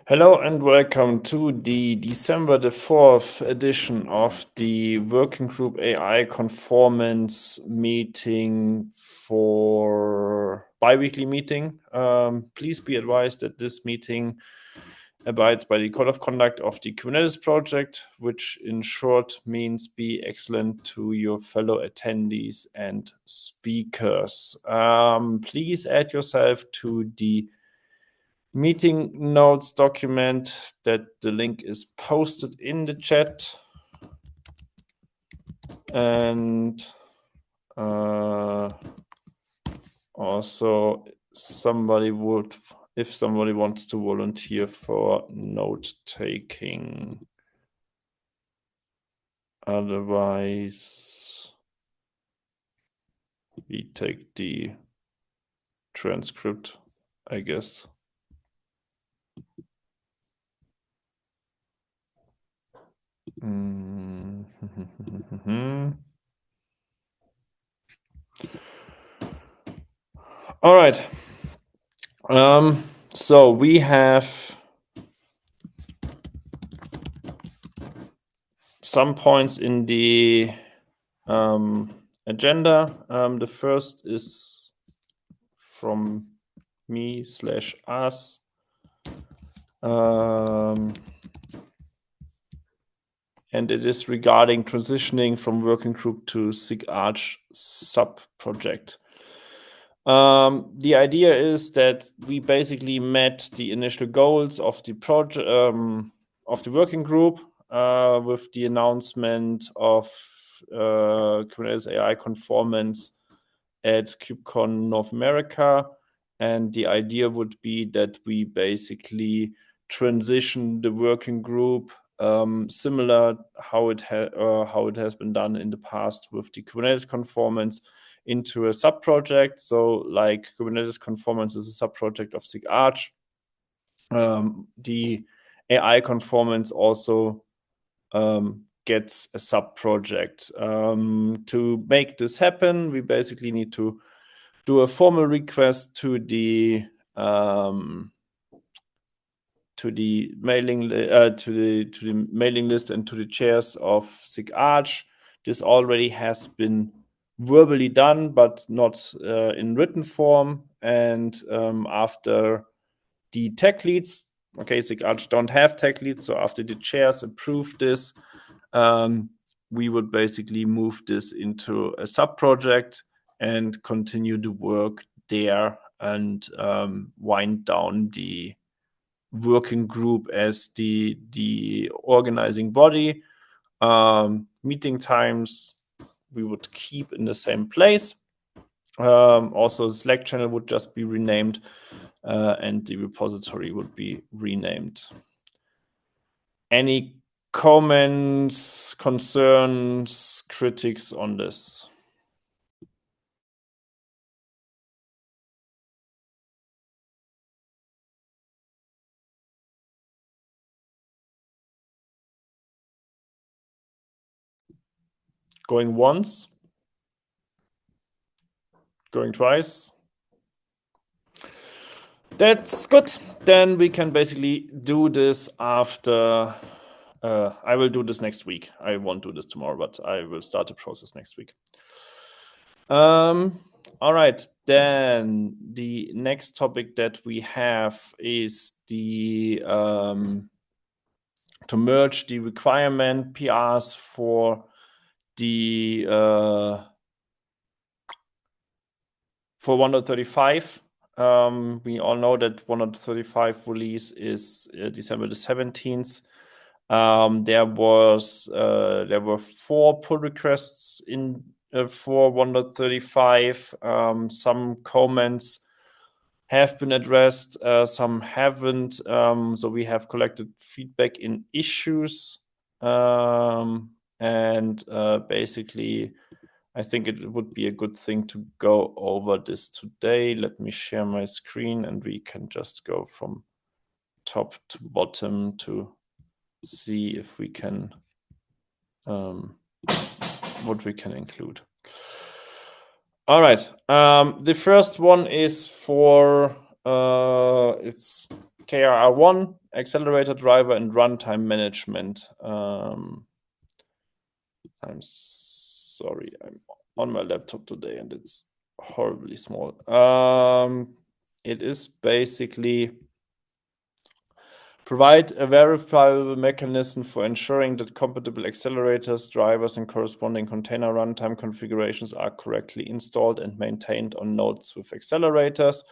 Hello and welcome to the December the 4th edition of the Working Group AI Conformance meeting for bi-weekly meeting. Please be advised that this meeting abides by the code of conduct of the Kubernetes project, which in short means be excellent to your fellow attendees and speakers. Please add yourself to the meeting notes document that the link is posted in the chat. And also if somebody wants to volunteer for note taking. Otherwise, we take the transcript, I guess. All right. So we have some points in the agenda. The first is from me/us. And it is regarding transitioning from working group to SIG-Arch sub-project. The idea is that we basically met the initial goals of the project, of the working group, with the announcement of Kubernetes AI Conformance at KubeCon North America. And the idea would be that we basically transition the working group similar how it has been done in the past with the Kubernetes Conformance into a sub-project. So like Kubernetes Conformance is a sub-project of SIG-Arch. The AI Conformance also gets a sub-project. To make this happen, we basically need to do a formal request to the mailing list and to the chairs of SIG-Arch. This already has been verbally done, but not in written form. And after the tech leads, SIG-Arch don't have tech leads, so after the chairs approve this, we would basically move this into a sub-project and continue the work there and wind down the working group as the organizing body. Meeting times we would keep in the same place. Also, the Slack channel would just be renamed, and the repository would be renamed. Any comments, concerns, critics on this? Going once? Going twice? That's good. Then we can basically do this after. I will do this next week. I won't do this tomorrow, but I will start the process next week. All right. Then the next topic that we have is the to merge the requirement PRs for the for 135. We all know that 135 release is December the 17th. There were 4 pull requests in for 135. Some comments have been addressed, some haven't. So we have collected feedback in issues, and basically, I think it would be a good thing to go over this today. Let me share my screen, and we can just go from top to bottom to see if we can what we can include. All right. The first one is for it's KRR1, accelerator driver, and runtime management. I'm sorry, I'm on my laptop today and it's horribly small. It is basically provide a verifiable mechanism for ensuring that compatible accelerators, drivers, and corresponding container runtime configurations are correctly installed and maintained on nodes with accelerators.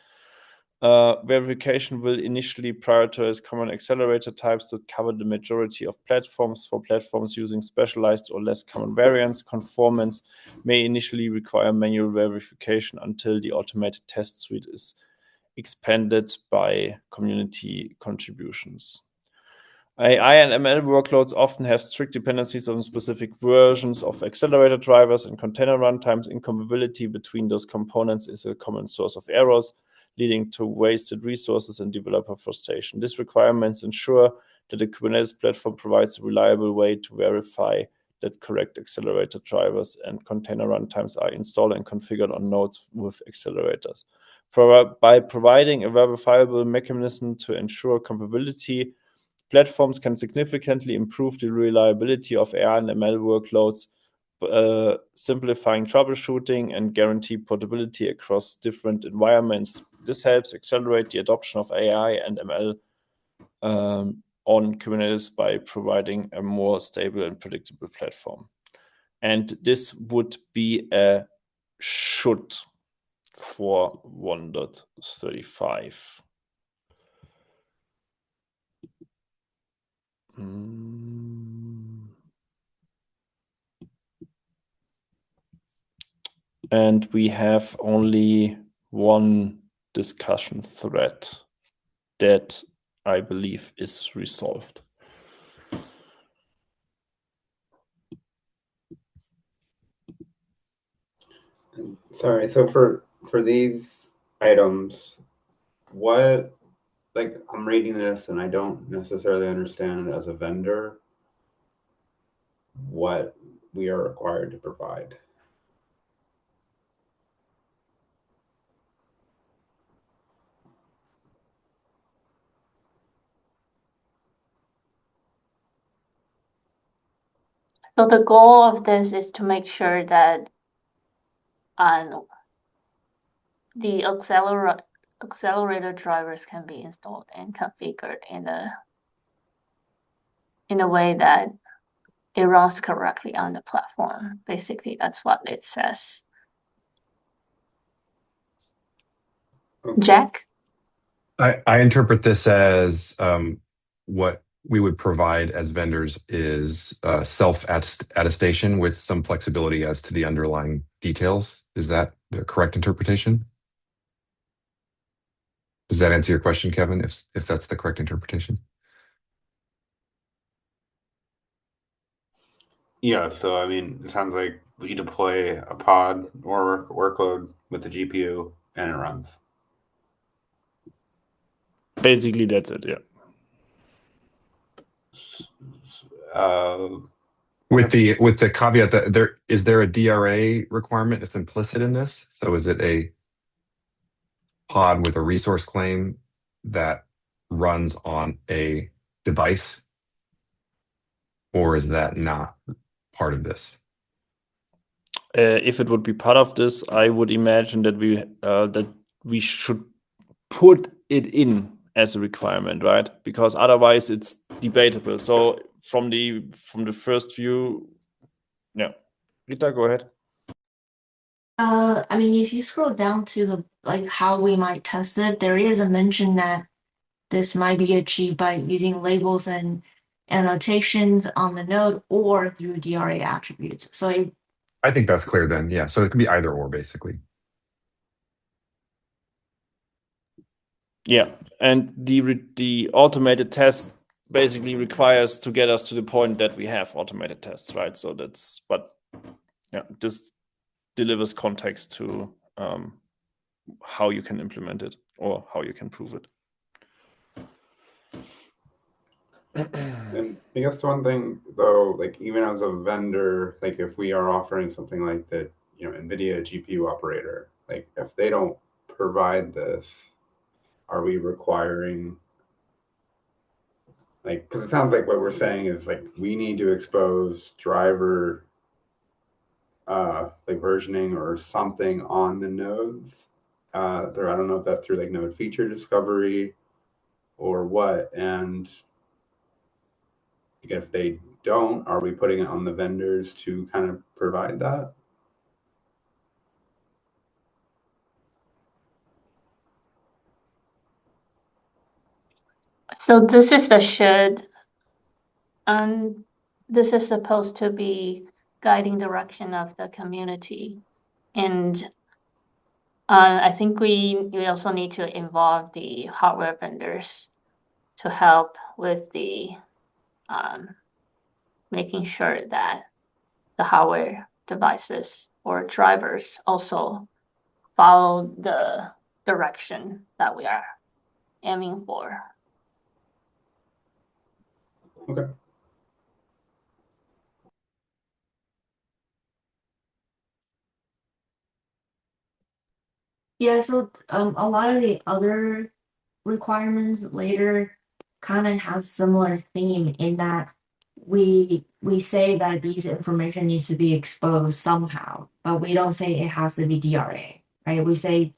Verification will initially prioritize common accelerator types that cover the majority of platforms. For platforms using specialized or less common variants, conformance may initially require manual verification until the automated test suite is expanded by community contributions. AI and ML workloads often have strict dependencies on specific versions of accelerator drivers and container runtimes. Incompatibility between those components is a common source of errors, leading to wasted resources and developer frustration. These requirements ensure that the Kubernetes platform provides a reliable way to verify that correct accelerator drivers and container runtimes are installed and configured on nodes with accelerators. By providing a verifiable mechanism to ensure compatibility, platforms can significantly improve the reliability of AI and ML workloads, simplifying troubleshooting and guarantee portability across different environments. This helps accelerate the adoption of AI and ML on Kubernetes by providing a more stable and predictable platform. And this would be a should for 1.35. And we have only one discussion thread that I believe is resolved. Sorry, so for these items, what, like, I'm reading this and I don't necessarily understand as a vendor what we are required to provide. So the goal of this is to make sure that the accelerator drivers can be installed and configured in a way that it runs correctly on the platform. Basically, that's what it says. Okay. Jack? I interpret this as what we would provide as vendors is self-attestation with some flexibility as to the underlying details. Is that the correct interpretation? Does that answer your question, Kevin, if that's the correct interpretation? Yeah, so I mean, it sounds like we deploy a pod or workload with the GPU and it runs. Basically, that's it, yeah. With the caveat that is there a DRA requirement that's implicit in this? So is it a pod with a resource claim that runs on a device, or is that not part of this? If it would be part of this, I would imagine that we should put it in as a requirement, right? Because otherwise it's debatable. So from the first view, yeah. Rita, go ahead. I mean, if you scroll down to the how we might test it, there is a mention that this might be achieved by using labels and annotations on the node or through DRA attributes. So I think that's clear then. Yeah. So it can be either or, basically. Yeah, and the automated test basically requires to get us to the point that we have automated tests, right? So this delivers context to how you can implement it or how you can prove it. And I guess one thing though, like even as a vendor, like if we are offering something like the, NVIDIA GPU operator, like if they don't provide this, are we requiring like, because it sounds like what we're saying is like we need to expose driver like versioning or something on the nodes. There, I don't know if that's through like node feature discovery or what. And if they don't, are we putting it on the vendors to kind of provide that? So this is the should, and this is supposed to be guiding direction of the community. And I think we also need to involve the hardware vendors to help with the making sure that the hardware devices or drivers also follow the direction that we are aiming for. Okay. Yeah, so a lot of the other requirements later kind of has similar theme in that we say that these information needs to be exposed somehow, but we don't say it has to be DRA, right? We say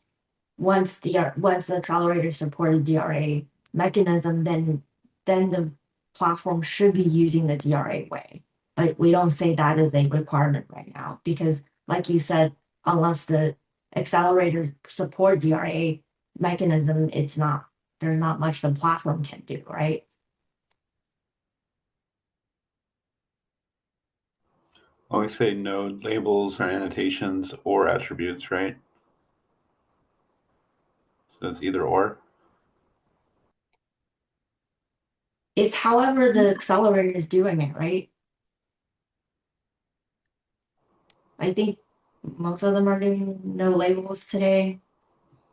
once once the accelerator supported DRA mechanism, then the platform should be using the DRA way. But we don't say that is a requirement right now because, like you said, unless the accelerators support DRA mechanism, it's not there's not much the platform can do, right? Always say node labels or annotations or attributes, right? So it's either or. It's however the accelerator is doing it, right? I think most of them are doing no labels today,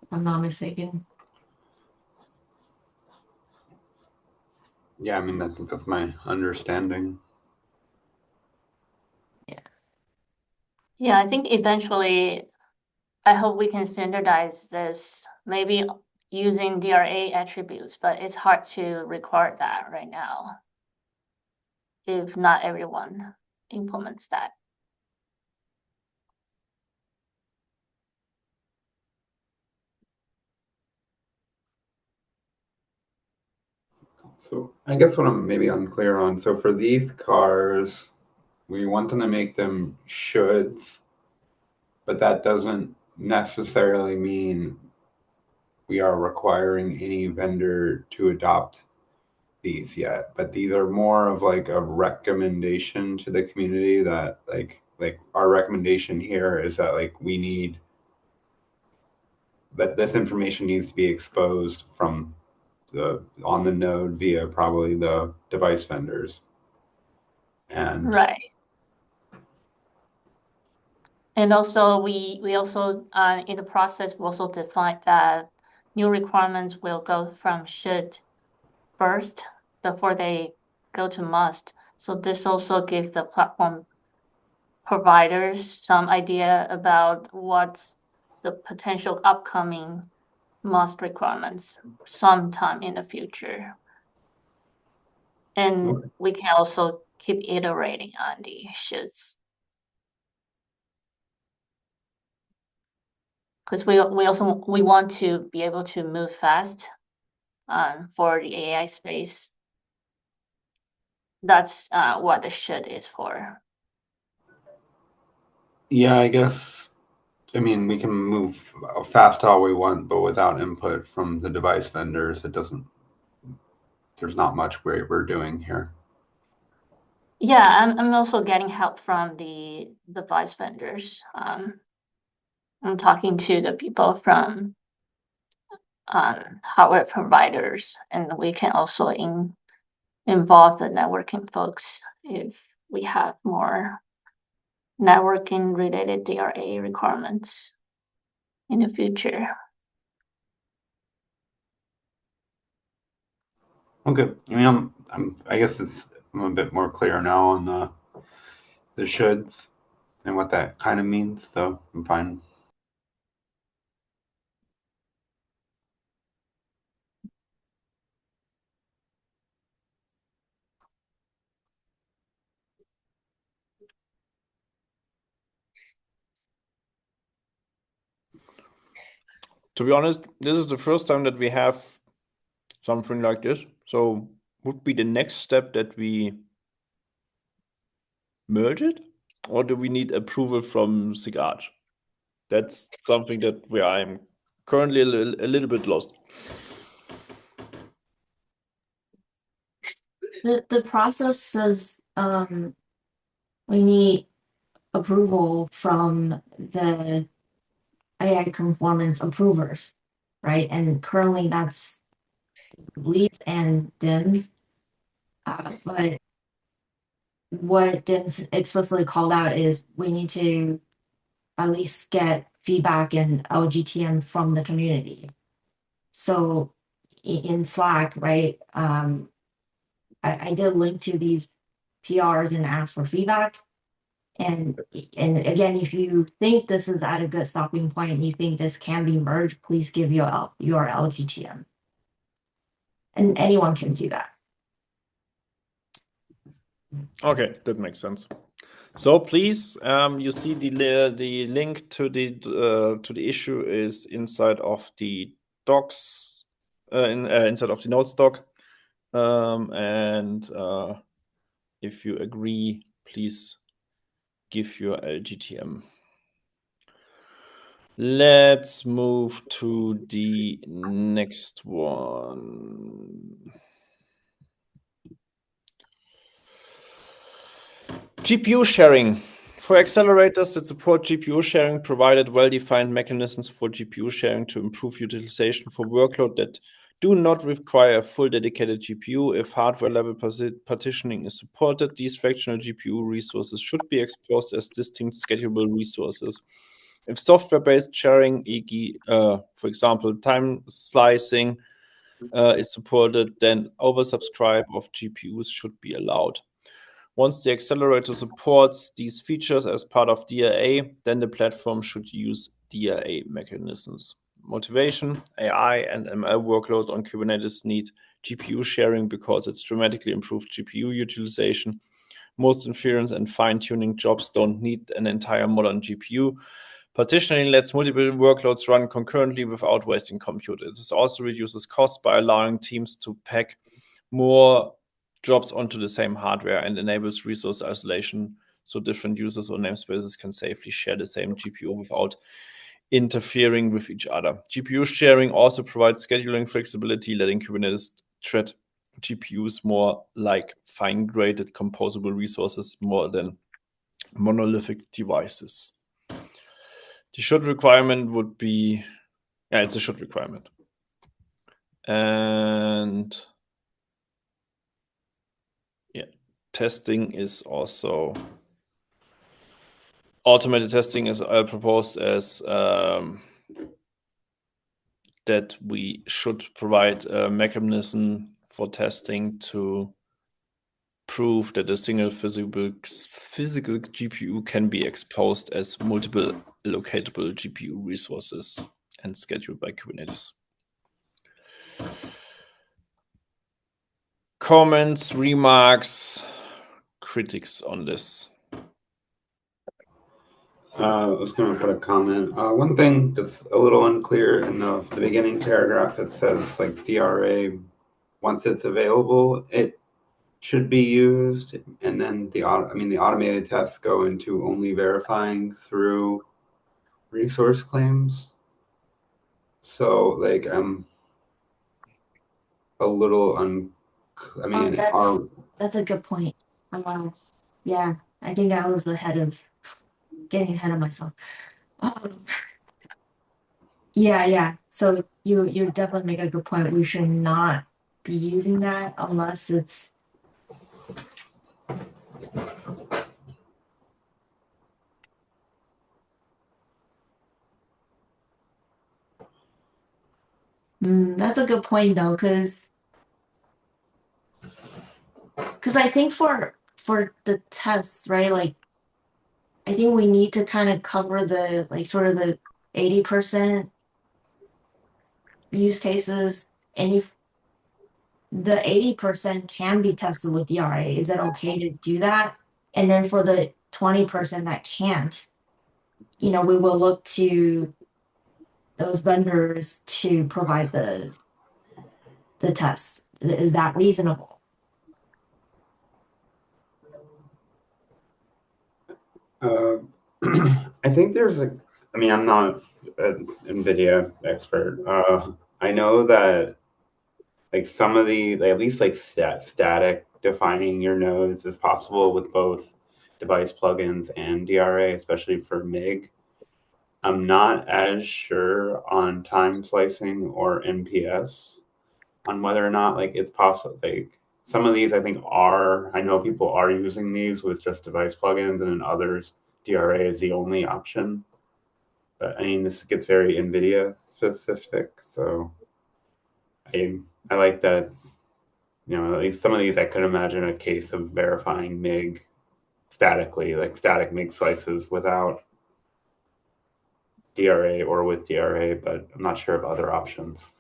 if I'm not mistaken. Yeah, I mean, I think that's my understanding. Yeah, I think eventually, I hope we can standardize this, maybe using DRA attributes, but it's hard to record that right now if not everyone implements that. So I guess what I'm maybe unclear on, so for these cars, we want them to make them shoulds, but that doesn't necessarily mean we are requiring any vendor to adopt these yet. But these are more of like a recommendation to the community that like our recommendation here is that like we need that this information needs to be exposed from the on the node via probably the device vendors. And Right. And also, we also in the process we also defined that new requirements will go from should first before they go to must. So this also gives the platform providers some idea about what's the potential upcoming must requirements sometime in the future. And okay. we can also keep iterating on the shoulds. Because we want to be able to move fast for the AI space. That's what the should is for. Yeah, I guess. I mean, we can move fast all we want, but without input from the device vendors, it doesn't. There's not much we're doing here. Yeah, I'm also getting help from the device vendors. I'm talking to the people from hardware providers, and we can also involve the networking folks if we have more networking related DRA requirements in the future. Okay. I mean, I guess I'm a bit more clear now on the shoulds and what that kind of means, so I'm fine. To be honest, this is the first time that we have something like this. So would be the next step that we merge it, or do we need approval from SIGART? That's something that where I'm currently a little bit lost. The process says we need approval from the AI conformance approvers, right? And currently that's leads and DIMS. But what DIMS explicitly called out is we need to at least get feedback and LGTM from the community. So in Slack, right? I did link to these PRs and ask for feedback. And again, if you think this is at a good stopping point and you think this can be merged, please give your LGTM. And anyone can do that. Okay, that makes sense. So please, you see the link to the issue is inside of the docs, inside of the notes doc, and if you agree, please give your LGTM. Let's move to the next one. GPU sharing. For accelerators that support GPU sharing, provided well-defined mechanisms for GPU sharing to improve utilization for workload that do not require a full dedicated GPU. If hardware-level partitioning is supported, these fractional GPU resources should be exposed as distinct schedulable resources. If software-based sharing, e.g., for example, time slicing, is supported, then oversubscribe of GPUs should be allowed. Once the accelerator supports these features as part of DRA, then the platform should use DRA mechanisms. Motivation, AI, and ML workload on Kubernetes need GPU sharing because it's dramatically improved GPU utilization. Most inference and fine-tuning jobs don't need an entire modern GPU. Partitioning lets multiple workloads run concurrently without wasting compute. This also reduces costs by allowing teams to pack more jobs onto the same hardware and enables resource isolation so different users or namespaces can safely share the same GPU without interfering with each other. GPU sharing also provides scheduling flexibility, letting Kubernetes treat GPUs more like fine-grained composable resources more than monolithic devices. The should requirement would be, yeah, it's a should requirement. And yeah, testing is also automated testing is proposed as that we should provide a mechanism for testing to prove that a single physical GPU can be exposed as multiple allocatable GPU resources and scheduled by Kubernetes. Comments, remarks, critics on this? I was going to put a comment. One thing that's a little unclear in the beginning paragraph, it says like DRA, once it's available, it should be used, and then the automated tests go into only verifying through resource claims. So like I'm a little that's a good point. Yeah, I think I was getting ahead of myself. Yeah. So you definitely make a good point. We should not be using that unless it's that's a good point though, because I think for the tests, right? Like I think we need to kind of cover the like sort of the 80% use cases, and if the 80% can be tested with DRA, is it okay to do that? And then for the 20% that can't, we will look to those vendors to provide the tests. Is that reasonable? I think there's a. I mean, I'm not an NVIDIA expert. I know that like some of the, at least like static defining your nodes is possible with both device plugins and DRA, especially for MIG. I'm not as sure on time slicing or NPS on whether or not like it's possible. Like some of these, I think I know people are using these with just device plugins, and in others, DRA is the only option. But I mean, this gets very NVIDIA specific, so I like that it's, at least some of these I could imagine a case of verifying MIG statically, like static MIG slices without DRA or with DRA, but I'm not sure of other options.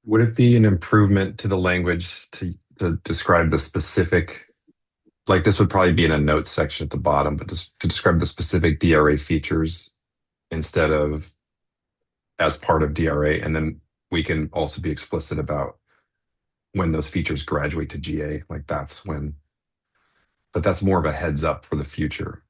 Would it be an improvement to the language to describe the specific, like this would probably be in a notes section at the bottom, but just to describe the specific DRA features instead of as part of DRA, and then we can also be explicit about when those features graduate to GA, like that's when, but that's more of a heads up for the future.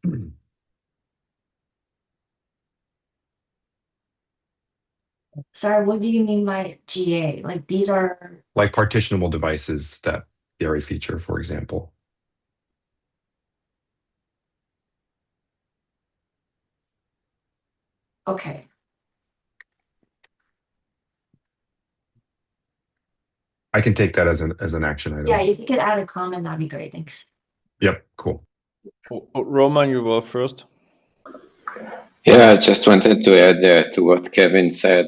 Sorry, what do you mean by GA? Like these are Like partitionable devices, that DRA feature, for example. okay. I can take that as an action item. Yeah, if you could add a comment, that'd be great. Thanks. Yep, cool. Roman, you were first. Yeah, I just wanted to add to what Kevin said.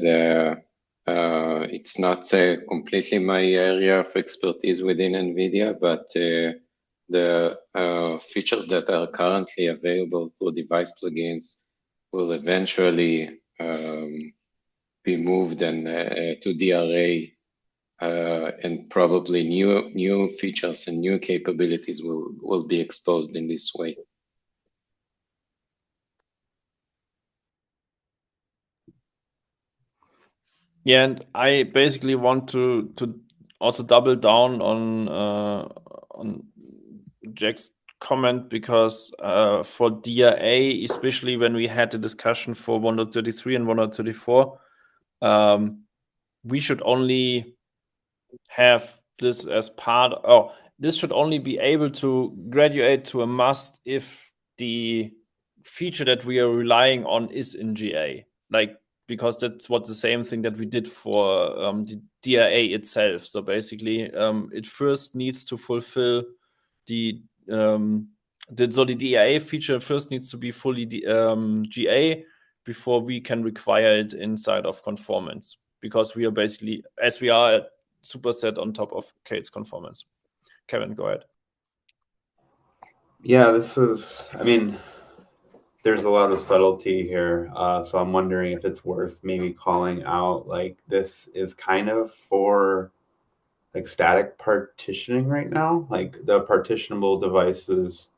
It's not completely my area of expertise within NVIDIA, but the features that are currently available through device plugins will eventually be moved and to DRA, and probably new features and new capabilities will be exposed in this way. Yeah, and I basically want to also double down on Jack's comment, because for DRA, especially when we had the discussion for 133 and 134, we should only have this as part. Oh, this should only be able to graduate to a must if the feature that we are relying on is in GA. Like, because that's what the same thing that we did for the DRA itself. So basically, it first needs to fulfill the the DRA feature first needs to be fully GA before we can require it inside of Conformance, because we are basically, as we are a superset on top of Kate's Conformance. Kevin, go ahead. Yeah, I mean, there's a lot of subtlety here. So I'm wondering if it's worth maybe calling out, like, this is kind of for like static partitioning right now. Like the partitionable devices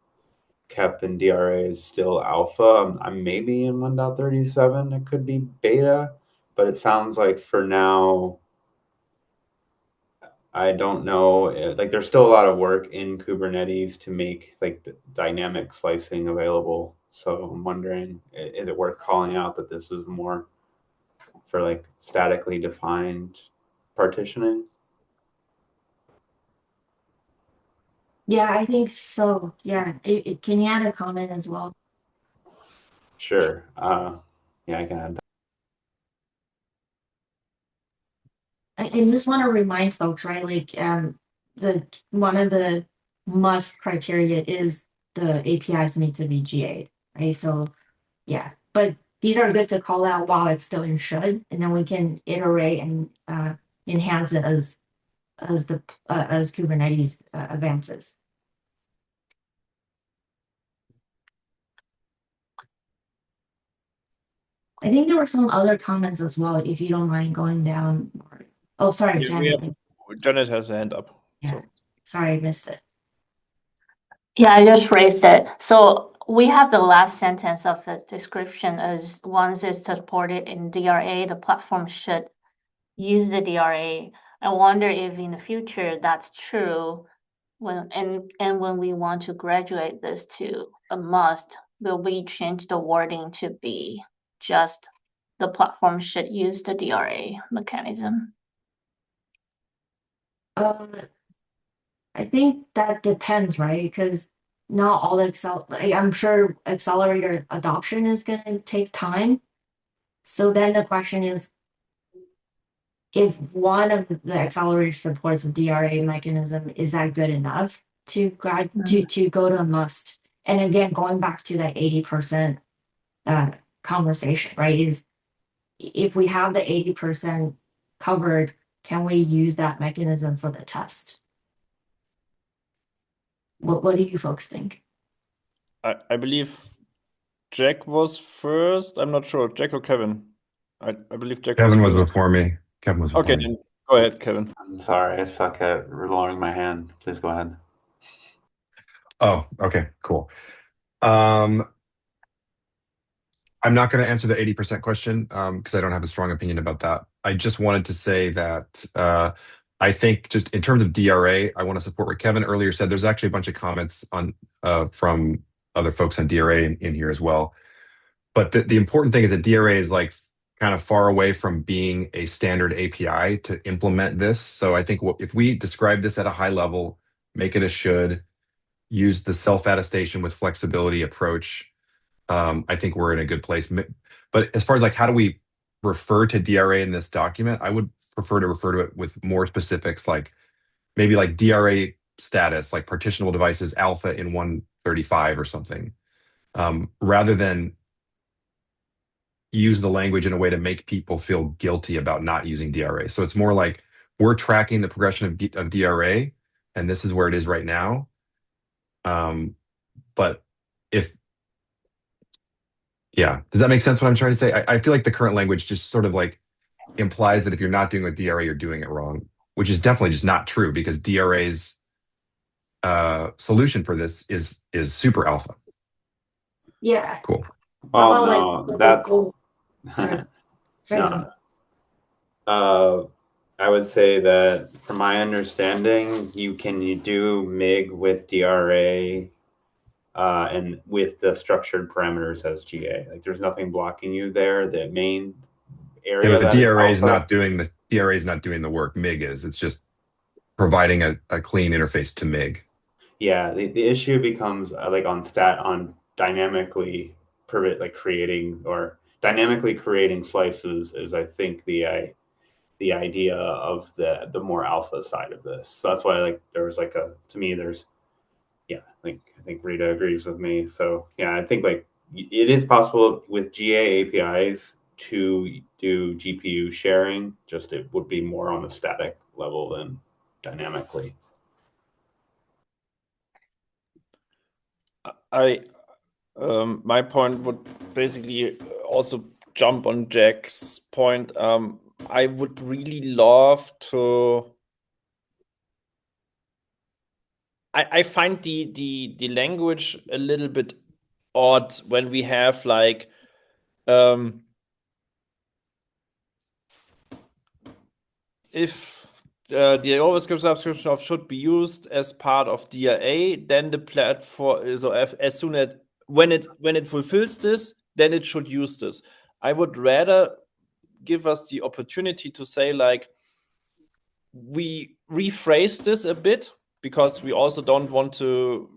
kept in DRA is still alpha. I'm maybe in 1.37. It could be beta, but it sounds like for now, I don't know. Like there's still a lot of work in Kubernetes to make like the dynamic slicing available. So I'm wondering, is it worth calling out that this is more for like statically defined partitioning? Yeah, I think so. Yeah, can you add a comment as well? Sure. Yeah, I can add that. I just want to remind folks, right? Like, the one of the must criteria is the APIs need to be GA, right? So, yeah, but these are good to call out while it's still in should, and then we can iterate and enhance it as Kubernetes advances. I think there were some other comments as well, if you don't mind going down. Oh, sorry, Yeah, Janet. Janet has a hand up. Yeah. So. Sorry, I missed it. Yeah, I just raised it. So we have the last sentence of the description as once it's supported in DRA, the platform should use the DRA. I wonder if in the future that's true when and when we want to graduate this to a must, will we change the wording to be just the platform should use the DRA mechanism? I think that depends, right? Because not all I'm sure accelerator adoption is going to take time. So then the question is, if one of the accelerators supports a DRA mechanism, is that good enough to go to a must? And again, going back to that 80% conversation, right? Is if we have the 80% covered, can we use that mechanism for the test? What do you folks think? I believe Jack was first. I'm not sure. Jack or Kevin? I believe Jack Kevin was was first. before me. Kevin was before Okay, me. then go ahead, Kevin. I'm sorry, I suck at lowering my hand. Please go ahead. Oh, okay, cool. I'm not going to answer the 80% question because I don't have a strong opinion about that. I just wanted to say that I think just in terms of DRA, I want to support what Kevin earlier said. There's actually a bunch of comments on from other folks on DRA in here as well. But the important thing is that DRA is like kind of far away from being a standard API to implement this. So I think if we describe this at a high level, make it a should, use the self-attestation with flexibility approach, I think we're in a good place. But as far as like how do we refer to DRA in this document, I would prefer to refer to it with more specifics, like maybe like DRA status, like partitionable devices alpha in 135 or something, rather than use the language in a way to make people feel guilty about not using DRA. So it's more like we're tracking the progression of DRA, and this is where it is right now. But does that make sense what I'm trying to say? I feel like the current language just sort of like implies that if you're not doing with DRA, you're doing it wrong, which is definitely just not true because DRA's solution for this is super alpha. Yeah. Cool. Well, no, that's Sorry. no. I would say that from my understanding, you do MIG with DRA and with the structured parameters as GA. Like there's nothing blocking you there. The main area Yeah, but that the is DRA is alpha, not doing the work. MIG is. It's just providing a clean interface to MIG. yeah, the issue becomes like on dynamically creating slices is I think the idea of the more alpha side of this. So that's why I think Rita agrees with me. So yeah, I think like it is possible with GA APIs to do GPU sharing, just it would be more on the static level than dynamically. My point would basically also jump on Jack's point. I would really love to. I find the language a little bit odd when we have like if the overscript subscription of should be used as part of DRA, then the platform so as soon as when it fulfills this, then it should use this. I would rather give us the opportunity to say like we rephrase this a bit because we also don't want to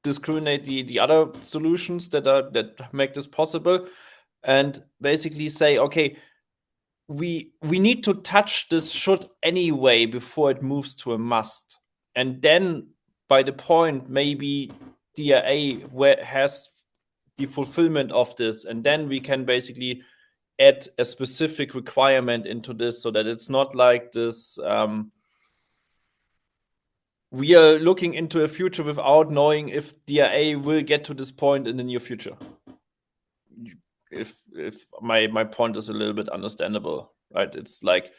discriminate the other solutions that make this possible, and basically say, okay, we need to touch this should anyway before it moves to a must, and then by the point maybe DRA has the fulfillment of this, and then we can basically add a specific requirement into this so that it's not like this we are looking into a future without knowing if DRA will get to this point in the near future. If my point is a little bit understandable, right? It's like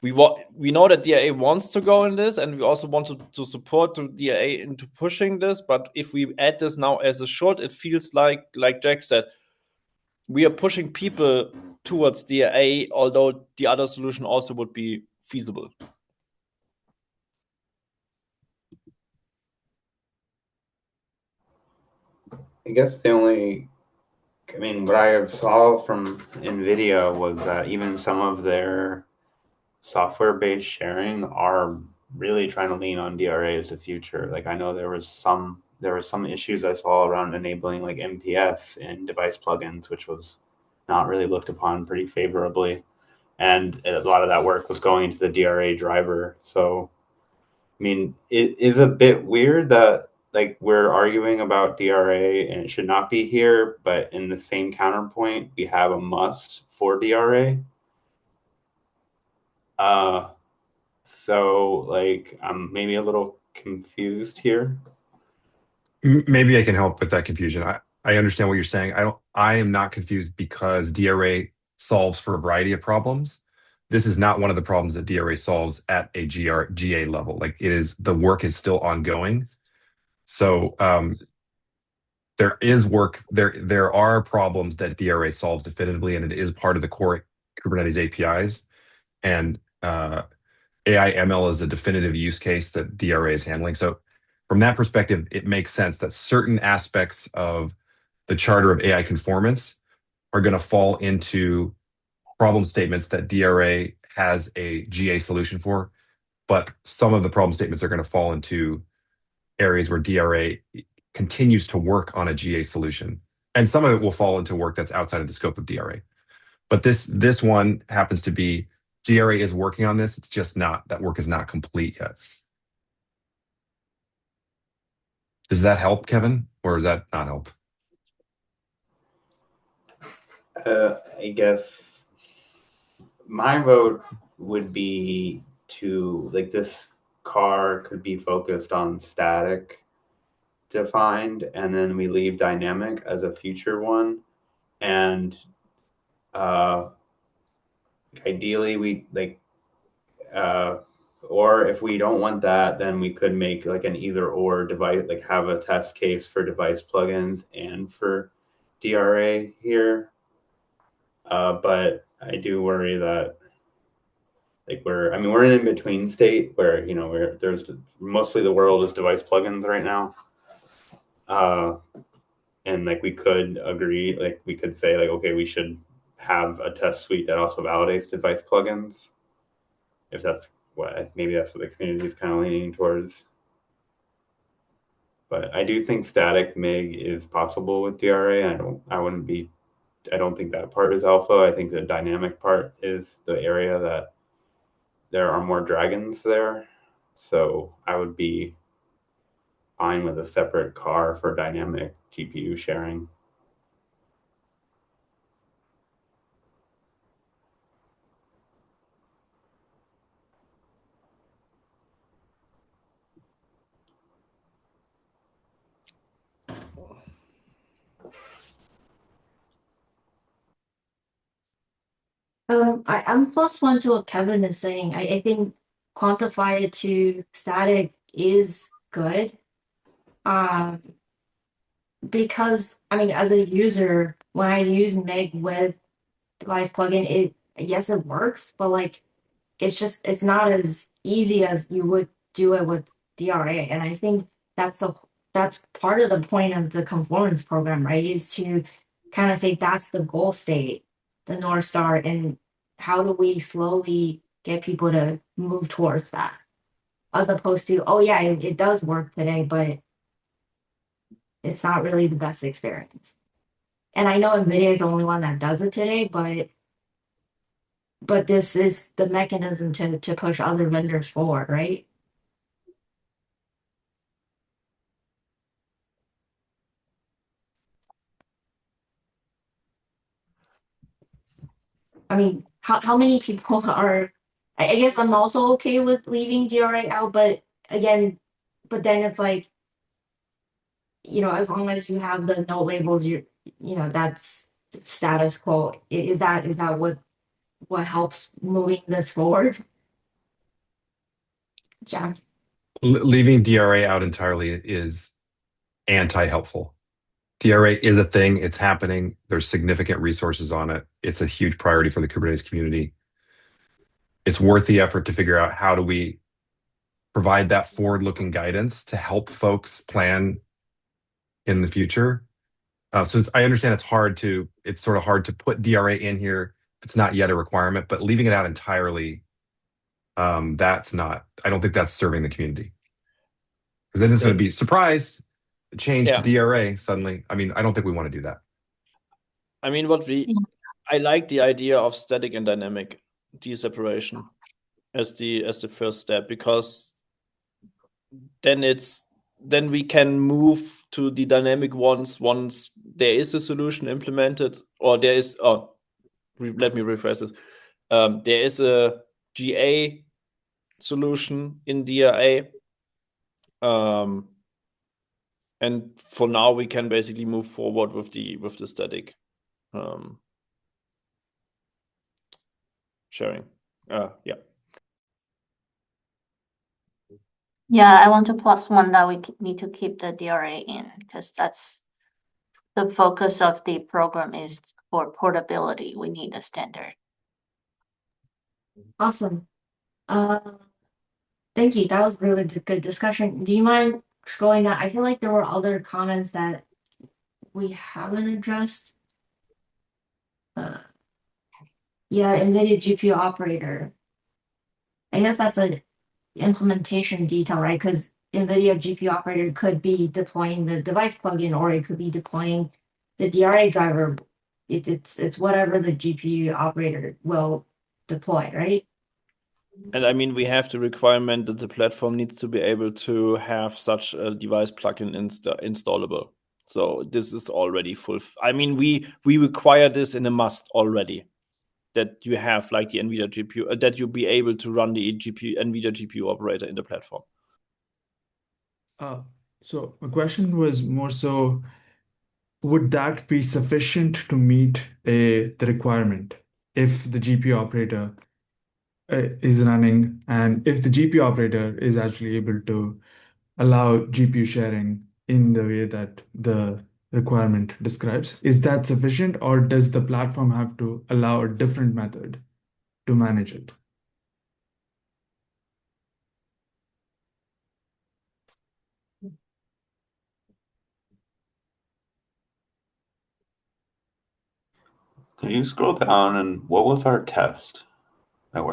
we know that DRA wants to go in this, and we also want to support the DRA into pushing this. But if we add this now as a should, it feels like Jack said, we are pushing people towards DRA, although the other solution also would be feasible. I guess what I saw from NVIDIA was that even some of their software-based sharing are really trying to lean on DRA as the future. Like I know there was some issues I saw around enabling like MTS in device plugins, which was not really looked upon pretty favorably. And a lot of that work was going into the DRA driver. So, I mean, it is a bit weird that like we're arguing about DRA and it should not be here, but in the same counterpoint, we have a must for DRA. So like I'm maybe a little confused here. Maybe I can help with that confusion. I understand what you're saying. I am not confused because DRA solves for a variety of problems. This is not one of the problems that DRA solves at a GA level. Like the work is still ongoing. So there is work, there are problems that DRA solves definitively, and it is part of the core Kubernetes APIs. And AI ML is a definitive use case that DRA is handling. So from that perspective, it makes sense that certain aspects of the charter of AI conformance are going to fall into problem statements that DRA has a GA solution for. But some of the problem statements are going to fall into areas where DRA continues to work on a GA solution. And some of it will fall into work that's outside of the scope of DRA. But this one happens to be DRA is working on this. It's just not, that work is not complete yet. Does that help, Kevin? Or does that not help? I guess my vote would be to like this car could be focused on static defined, and then we leave dynamic as a future one. And ideally we like or if we don't want that, then we could make like an either or device, like have a test case for device plugins and for DRA here. But I do worry that like we're in an in-between state where, you know, where there's mostly the world is device plugins right now. And like we could agree, like we could say like, okay, we should have a test suite that also validates device plugins. If that's maybe that's what the community is kind of leaning towards. But I do think static MIG is possible with DRA. I don't think that part is alpha. I think the dynamic part is the area that there are more dragons there. So I would be fine with a separate car for dynamic GPU sharing. I'm plus one to what Kevin is saying. I think quantify it to static is good. Because I mean, as a user, when I use Meg with device plugin, yes, it works, but like it's not as easy as you would do it with DRA. And I think that's part of the point of the conformance program, right? Is to kind of say that's the goal state, the North Star, and how do we slowly get people to move towards that? As opposed to, oh yeah, it does work today, but it's not really the best experience. And I know NVIDIA is the only one that does it today, but this is the mechanism to push other vendors forward, right? I mean, how many people are, I guess I'm also okay with leaving DRA out, but again, but then it's like, you know, as long as you have the note labels, that's status quo. Is that what helps moving this forward? Jack. Leaving DRA out entirely is anti-helpful. DRA is a thing. It's happening. There's significant resources on it. It's a huge priority for the Kubernetes community. It's worth the effort to figure out how do we provide that forward-looking guidance to help folks plan in the future. So I understand it's sort of hard to put DRA in here if it's not yet a requirement, but leaving it out entirely, I don't think that's serving the community. Because then it's going to be, surprise, change to DRA suddenly. I mean, I don't think we want to do that. I mean, I like the idea of static and dynamic deseparation as the first step, because then we can move to the dynamic ones once there is a solution implemented, or there is let me rephrase this. There is a GA solution in DRA. And for now, we can basically move forward with the static sharing. Yeah. Yeah, I want to plus one that we need to keep the DRA in, because that's the focus of the program is for portability. We need a standard. Awesome. Thank you. That was really good discussion. Do you mind scrolling down? I feel like there were other comments that we haven't addressed. Yeah, NVIDIA GPU operator. I guess that's an implementation detail, right? Because NVIDIA GPU operator could be deploying the device plugin, or it could be deploying the DRA driver. It's whatever the GPU operator will deploy, right? And I mean, we have the requirement that the platform needs to be able to have such a device plugin installable. So this is already full. I mean, we require this in a must already, that you have like the NVIDIA GPU, that you be able to run the NVIDIA GPU operator in the platform. So my question was more so, would that be sufficient to meet the requirement if the GPU operator is running, and if the GPU operator is actually able to allow GPU sharing in the way that the requirement describes? Is that sufficient, or does the platform have to allow a different method to manage it? Can you scroll down, and what was our test?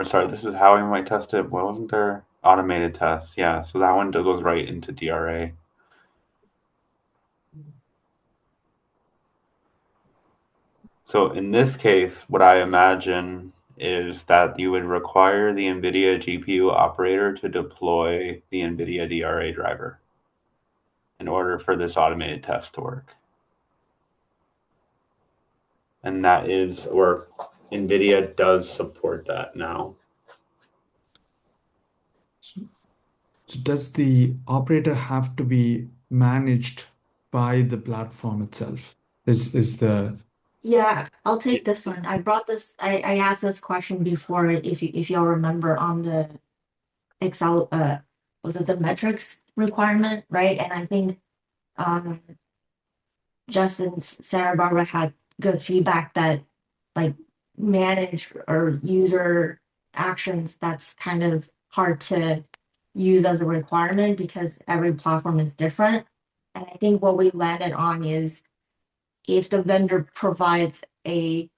Sorry, this is how we might test it. What wasn't there? Automated tests. Yeah, so that one goes right into DRA. So in this case, what I imagine is that you would require the NVIDIA GPU operator to deploy the NVIDIA DRA driver in order for this automated test to work. And that is where NVIDIA does support that now. So does the operator have to be managed by the platform itself? Yeah, I'll take this one. I asked this question before, if y'all remember, on the Excel, was it the metrics requirement, right? And I think Justin, Santa Barbara had good feedback that like manage or user actions, that's kind of hard to use as a requirement because every platform is different. And I think what we landed on is if the vendor provides a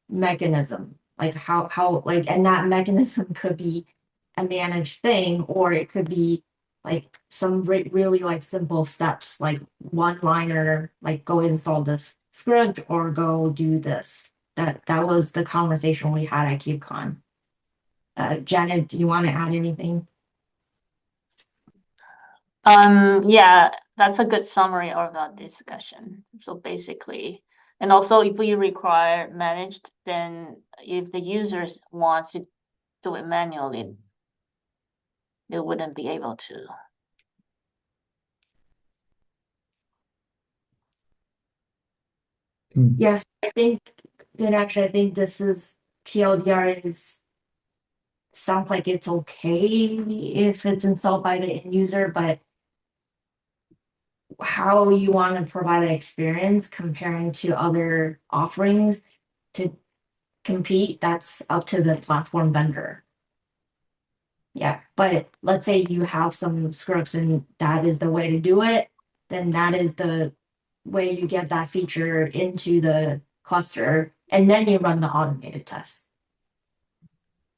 mechanism, like and that mechanism could be a managed thing, or it could be like some really like simple steps, like one liner, like go install this script or go do this. That was the conversation we had at KubeCon. Janet, do you want to add anything? Yeah, that's a good summary of that discussion. So basically, and also if we require managed, then if the users want to do it manually, they wouldn't be able to. Yes, I think, Dinesh, I think this is TLDR is sounds like it's okay if it's installed by the end user, but how you want to provide an experience comparing to other offerings to compete, that's up to the platform vendor. Yeah, but let's say you have some scripts and that is the way to do it, then that is the way you get that feature into the cluster, and then you run the automated tests.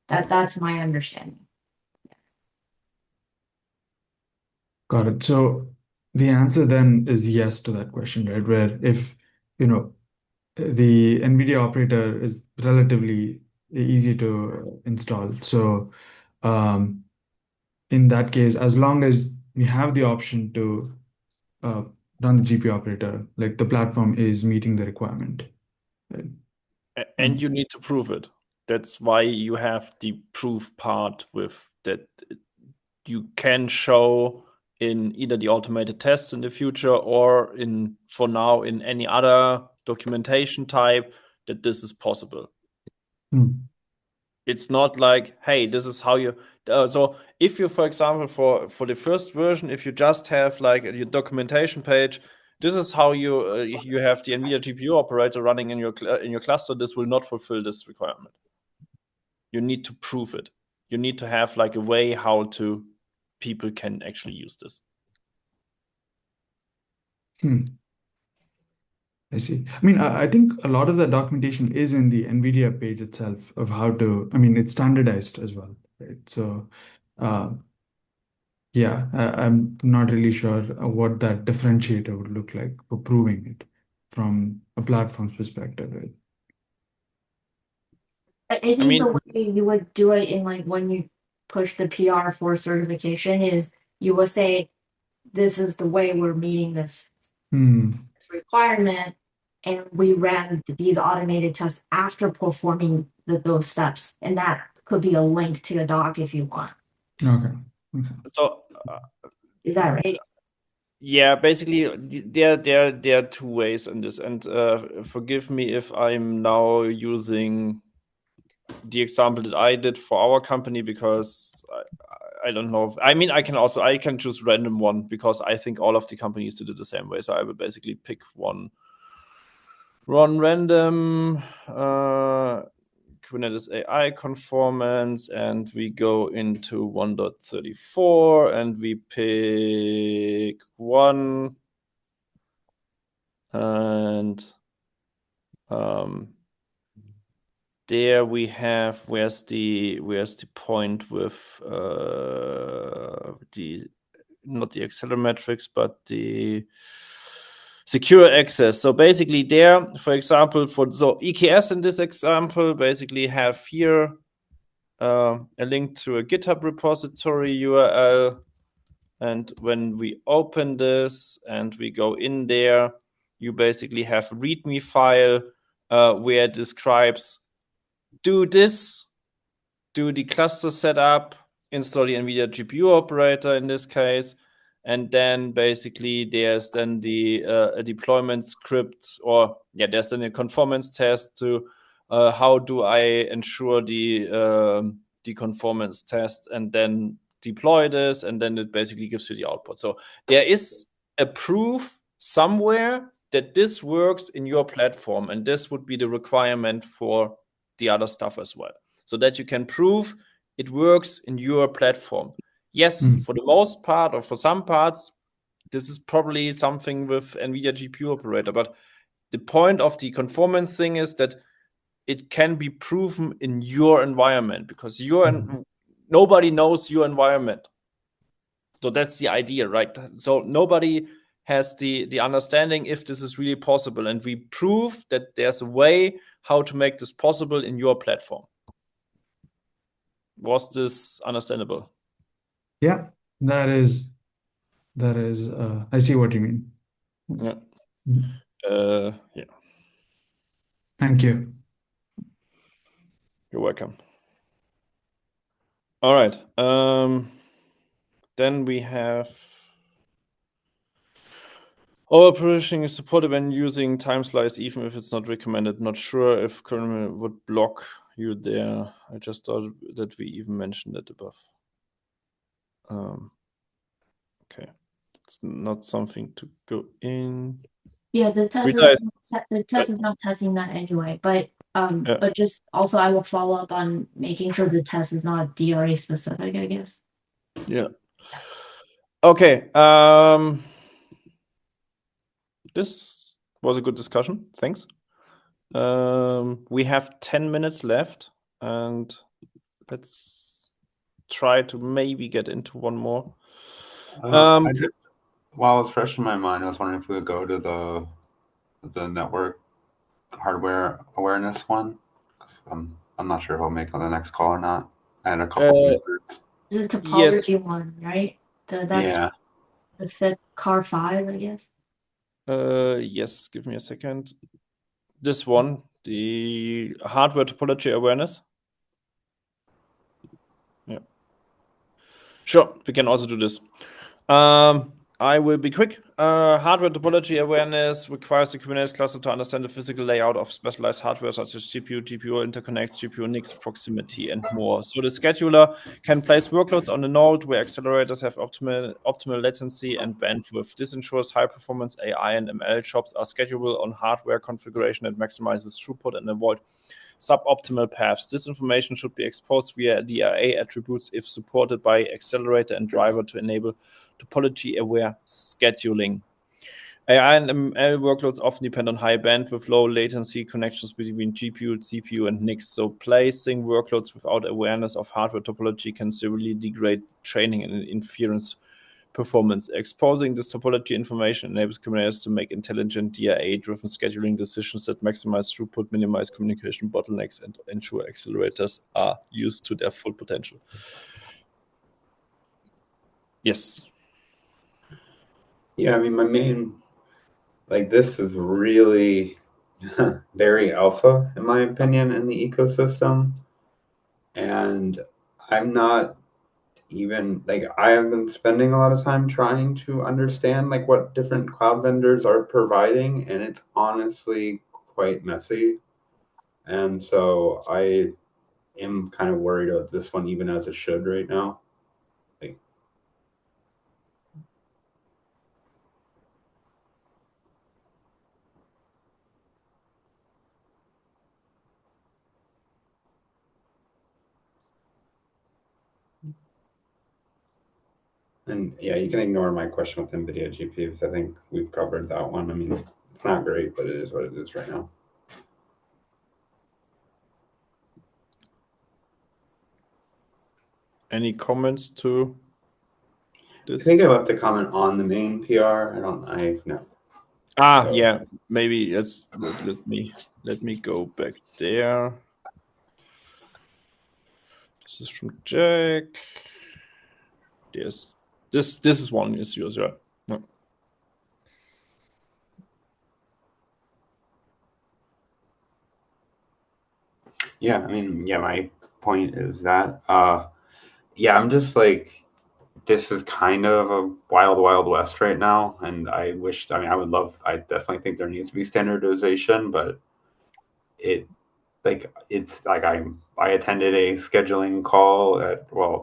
That's my understanding. Got it. So the answer then is yes to that question, right? Where if, you know, the NVIDIA operator is relatively easy to install. So in that case, as long as we have the option to run the GPU operator, like the platform is meeting the requirement. Right? And you need to prove it. That's why you have the proof part with that you can show in either the automated tests in the future or in, for now, in any other documentation type that this is possible. It's not like, hey, this is how you. So if you, for example, for the first version, if you just have like your documentation page, this is how you have the NVIDIA GPU operator running in your cluster. This will not fulfill this requirement. You need to prove it. You need to have like a way how to people can actually use this. I see. I mean, I think a lot of the documentation is in the NVIDIA page itself of how to, I mean, it's standardized as well, right? So, yeah, I'm not really sure what that differentiator would look like for proving it from a platform's perspective, right? I think the way you would do it in like when you push the PR for certification is you will say, this is the way we're meeting this requirement, and we ran these automated tests after performing those steps, and that could be a link to a doc if you want. Okay. So is that right? Yeah, basically there are two ways in this, and forgive me if I'm now using the example that I did for our company, because I don't know. I mean, I can choose random one, because I think all of the companies did it the same way. So I will basically pick one random Kubernetes AI Conformance, and we go into 1.34 and we pick one, and there we have where's the point with the, not the accelerometrics, but the secure access. So basically there, for example, so EKS in this example basically have here a link to a GitHub repository URL. And when we open this and we go in there, you basically have a README file where it describes, do this, do the cluster setup, install the NVIDIA GPU operator in this case, and then basically there's then the a deployment script, or there's then a conformance test to how do I ensure the conformance test, and then deploy this, and then it basically gives you the output. So there is a proof somewhere that this works in your platform, and this would be the requirement for the other stuff as well, so that you can prove it works in your platform. Yes, for the most part, or for some parts, this is probably something with NVIDIA GPU operator, but the point of the conformance thing is that it can be proven in your environment, because nobody knows your environment. So that's the idea, right? So nobody has the understanding if this is really possible, and we prove that there's a way how to make this possible in your platform. Was this understandable? Yeah, that is, I see what you mean. Yeah. Yeah. Thank you. You're welcome. All right. Then we have overprovisioning is supported when using time slice, even if it's not recommended. Not sure if kernel would block. you there. I just thought that we even mentioned it above. Okay, it's not something to go in. Yeah, the test is not testing that anyway, but Yeah. but just also I will follow up on making sure the test is not DRA specific, I guess. Yeah. Okay. This was a good discussion. Thanks. We have 10 minutes left, and let's try to maybe get into one more. While it's fresh in my mind, I was wondering if we would go to the network hardware awareness one. I'm not sure if I'll make it on the next call or not. I had a couple concerns. This is Yes. topology one, right? That's Yeah. the fit car 5, I guess. Yes, give me a second. This one, the hardware topology awareness. Yeah. Sure, we can also do this. I will be quick. Hardware topology awareness requires the Kubernetes cluster to understand the physical layout of specialized hardware such as GPU, GPU interconnects, GPU NICs, proximity, and more. So the scheduler can place workloads on the node where accelerators have optimal latency and bandwidth. This ensures high-performance AI and ML jobs are schedulable on hardware configuration that maximizes throughput and avoid suboptimal paths. This information should be exposed via DRA attributes if supported by accelerator and driver to enable topology-aware scheduling. AI and ML workloads often depend on high bandwidth, low latency connections between GPU, CPU, and NICs. So placing workloads without awareness of hardware topology can severely degrade training and inference performance. Exposing this topology information enables Kubernetes to make intelligent DRA-driven scheduling decisions that maximize throughput, minimize communication bottlenecks, and ensure accelerators are used to their full potential. Yes. Yeah, I mean, my main, this is really very alpha, in my opinion, in the ecosystem. And I'm not even, I have been spending a lot of time trying to understand, what different cloud vendors are providing, and it's honestly quite messy. And so I am kind of worried about this one, even as it should right now. And yeah, you can ignore my question with NVIDIA GPUs. I think we've covered that one. I mean, it's not great, but it is what it is right now. Any comments to this? I think I left a comment on the main PR. No. Yeah, maybe let me go back there. This is from Jack. Yes, this is one is yours, right? No. Yeah, I mean, my point is that, I'm just this is kind of a wild, wild west right now. And I definitely think there needs to be standardization, but I attended a scheduling call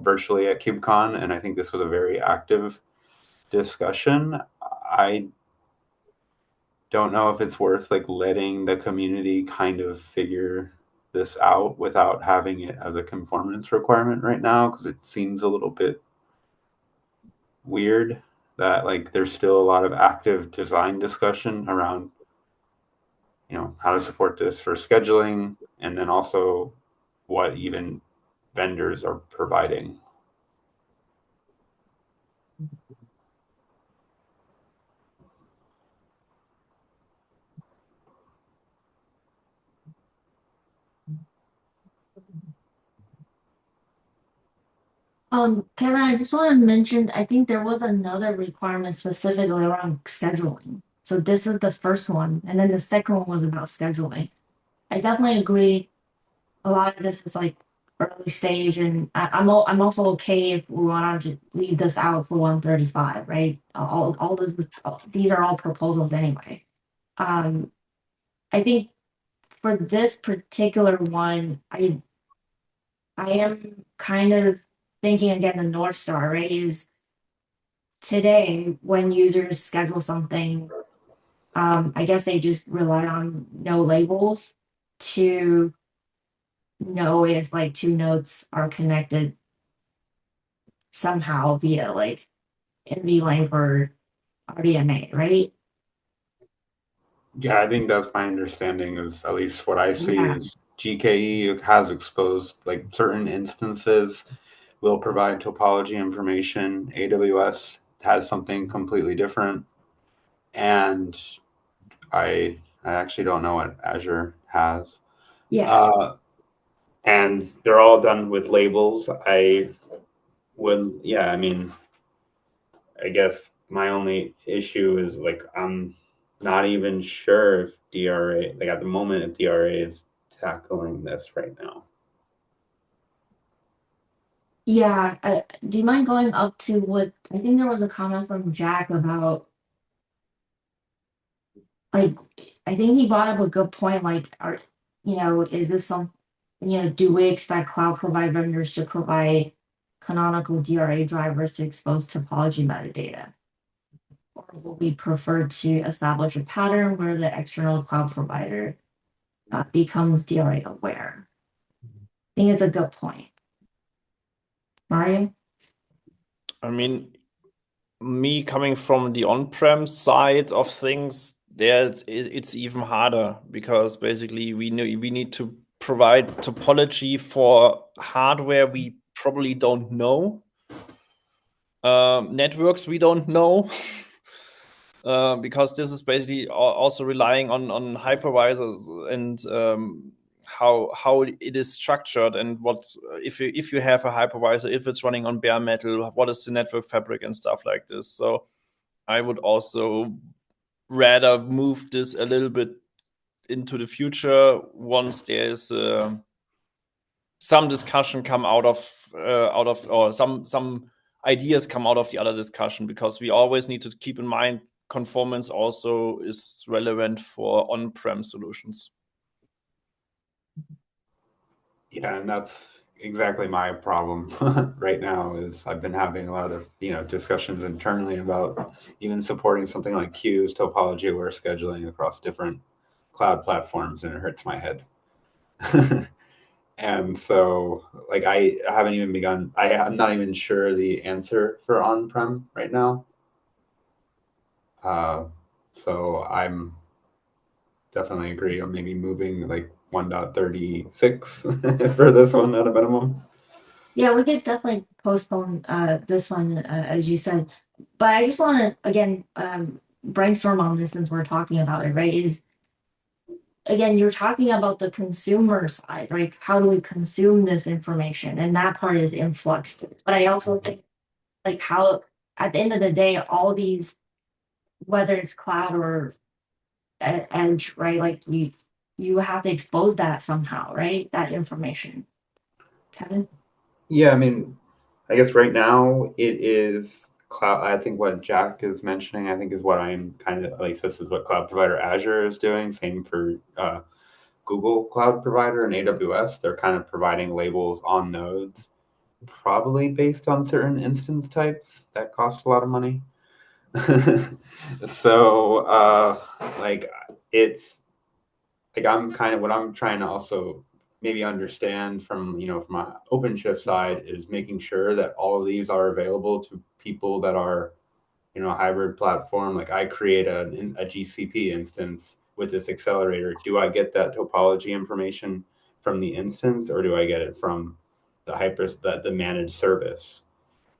virtually at KubeCon, and I think this was a very active discussion. I don't know if it's worth letting the community kind of figure this out without having it as a conformance requirement right now, because it seems a little bit weird that there's still a lot of active design discussion around how to support this for scheduling, and then also what even vendors are providing. Kevin, I just want to mention, I think there was another requirement specifically around scheduling. So this is the first one, and then the second one was about scheduling. I definitely agree. A lot of this is early stage, and I'm also okay if we want to leave this out for 135, right? All this, these are all proposals anyway. I think for this particular one, I am kind of thinking again the North Star, right? Is today when users schedule something, I guess they just rely on no labels to know if like two nodes are connected somehow via like NVLink or RDMA, right? Yeah, I think that's my understanding of at least what I see Yeah. is GKE has exposed like certain instances will provide topology information. AWS has something completely different. And I actually don't know what Azure has. Yeah. And they're all done with labels. I would, yeah, I mean, I guess my only issue is like I'm not even sure if DRA, like at the moment, if DRA is tackling this right now. Yeah. Do you mind going up to what I think there was a comment from Jack about like I think he brought up a good point, like are is this some do we expect cloud provider vendors to provide canonical DRA drivers to expose topology metadata? Or will we prefer to establish a pattern where the external cloud provider becomes DRA aware? I think it's a good point. Mario? I mean, me coming from the on-prem side of things, it's even harder because basically we need to provide topology for hardware we probably don't know, networks we don't know, because this is basically also relying on hypervisors and how it is structured and what if you have a hypervisor, if it's running on bare metal, what is the network fabric and stuff like this. So I would also rather move this a little bit into the future once there's some discussion come out of or some ideas come out of the other discussion, because we always need to keep in mind conformance also is relevant for on-prem solutions. Yeah, and that's exactly my problem right now is I've been having a lot of, discussions internally about even supporting something like queues, topology aware scheduling across different cloud platforms, and it hurts my head. And so like I haven't even begun, I'm not even sure the answer for on-prem right now. So I'm definitely agree on maybe moving like 1.36 for this one at a minimum. Yeah, we could definitely postpone this one, as you said. But I just want to again brainstorm on this since we're talking about it, right? Is again, you're talking about the consumer side, right? How do we consume this information? And that part is in flux. But I also think like how at the end of the day, all these, whether it's cloud or edge, right? Like you have to expose that somehow, right? That information. Kevin? Yeah, I mean, I guess right now it is cloud. I think what Jack is mentioning, I think is what I'm kind of, at least this is what cloud provider Azure is doing. Same for Google Cloud Provider and AWS. They're kind of providing labels on nodes, probably based on certain instance types that cost a lot of money. So, like, it's like I'm kind of what I'm trying to also maybe understand from from an OpenShift side is making sure that all of these are available to people that are a hybrid platform. Like I create a GCP instance with this accelerator. Do I get that topology information from the instance, or do I get it from the managed service?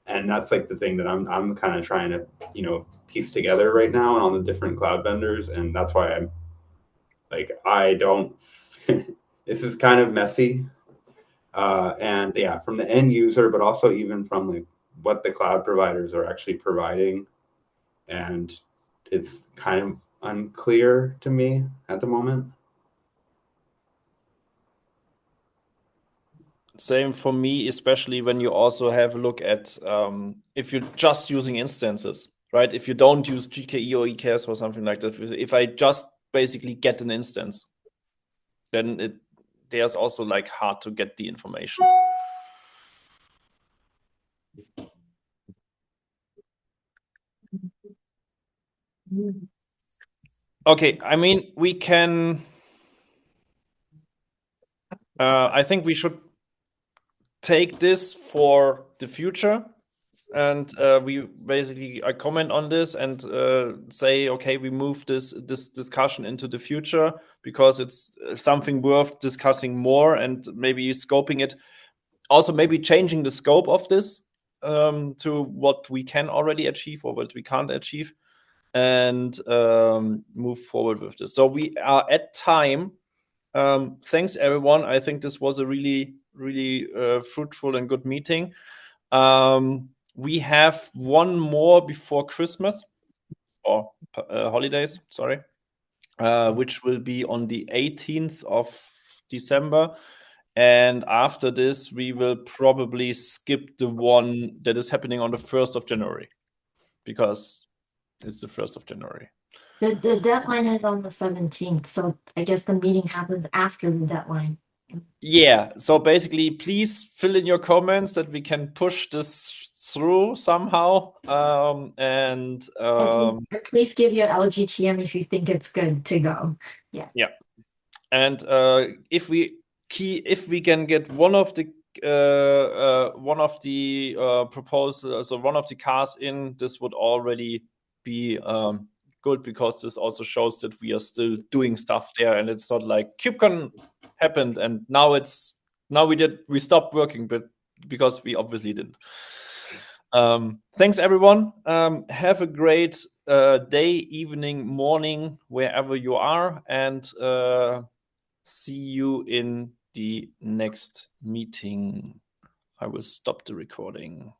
And that's like the thing that I'm kind of trying to piece together right now and on the different cloud vendors, and that's why I'm like I don't. This is kind of messy, and yeah, from the end user, but also even from like what the cloud providers are actually providing, and it's kind of unclear to me at the moment. Same for me, especially when you also have a look at if you're just using instances, right? If you don't use GKE or EKS or something like that, if I just basically get an instance, then there's also like hard to get the information. Okay, I mean, we can. I think we should take this for the future, and we basically comment on this and say, okay, we move this discussion into the future because it's something worth discussing more, and maybe scoping it, also maybe changing the scope of this to what we can already achieve or what we can't achieve, and move forward with this. So we are at time. Thanks, everyone. I think this was a really, really fruitful and good meeting. We have one more before Christmas or holidays, sorry, which will be on the 18th of December. And after this, we will probably skip the one that is happening on the 1st of January because it's the 1st of January. The deadline is on the 17th, so I guess the meeting happens after the deadline. Yeah, so basically, please fill in your comments that we can push this through somehow. And please give your LGTM if you think it's good to go. Yeah. And if we can get one of the proposals, so one of the cars in, this would already be good, because this also shows that we are still doing stuff there, and it's not like KubeCon happened and now we stopped working, but because we obviously didn't. Thanks, everyone. Have a great day, evening, morning, wherever you are, and see you in the next meeting. I will stop the recording.